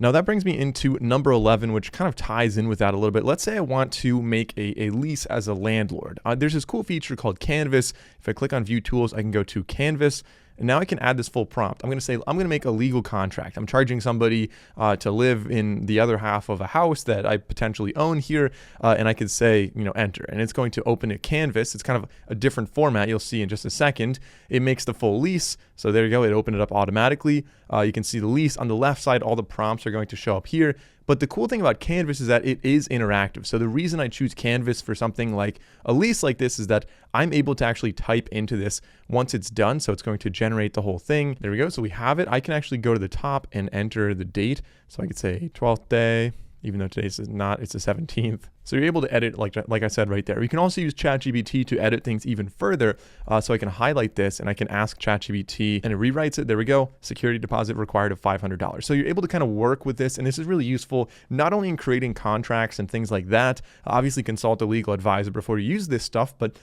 Now that brings me into number 11, which kind of ties in with that a little bit. Let's say I want to make a lease as a landlord. There's this cool feature called Canvas. If I click on View Tools, I can go to Canvas. And now I can add this full prompt. I'm going to say, I'm going to make a legal contract. I'm charging somebody to live in the other half of a house that I potentially own here. And I could say, enter. And it's going to open a Canvas. It's kind of a different format. You'll see in just a second. It makes the full lease. So there you go. It opened it up automatically. You can see the lease on the left side. All the prompts are going to show up here. But the cool thing about Canvas is that it is interactive. So the reason I choose Canvas for something like a lease like this is that I'm able to actually type into this once it's done. So it's going to generate the whole thing. There we go. So we have it. I can actually go to the top and enter the date. So I could say 12th day, even though today's not, it's the 17th. So you're able to edit, like I said right there. You can also use ChatGPT to edit things even further. So I can highlight this and I can ask ChatGPT and it rewrites it. There we go. Security deposit required of $500. So you're able to kind of work with this. And this is really useful, not only in creating contracts and things like that. Obviously consult a legal advisor before you use this stuff, but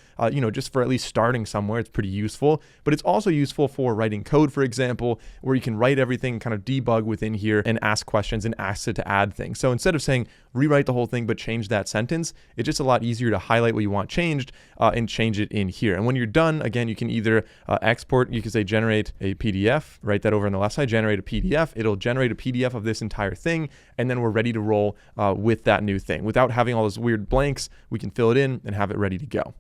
just for at least starting somewhere, it's pretty useful. But it's also useful for writing code, for example, where you can write everything, kind of debug within here and ask questions and ask it to add things. So instead of saying rewrite the whole thing, but change that sentence, it's just a lot easier to highlight what you want changed and change it in here. And when you're done, again, you can either export, you can say generate a PDF, write that over on the left side, generate a PDF. It'll generate a PDF of this entire thing. And then we're ready to roll with that new thing. Without having all those weird blanks, we can fill it in and have it ready to go.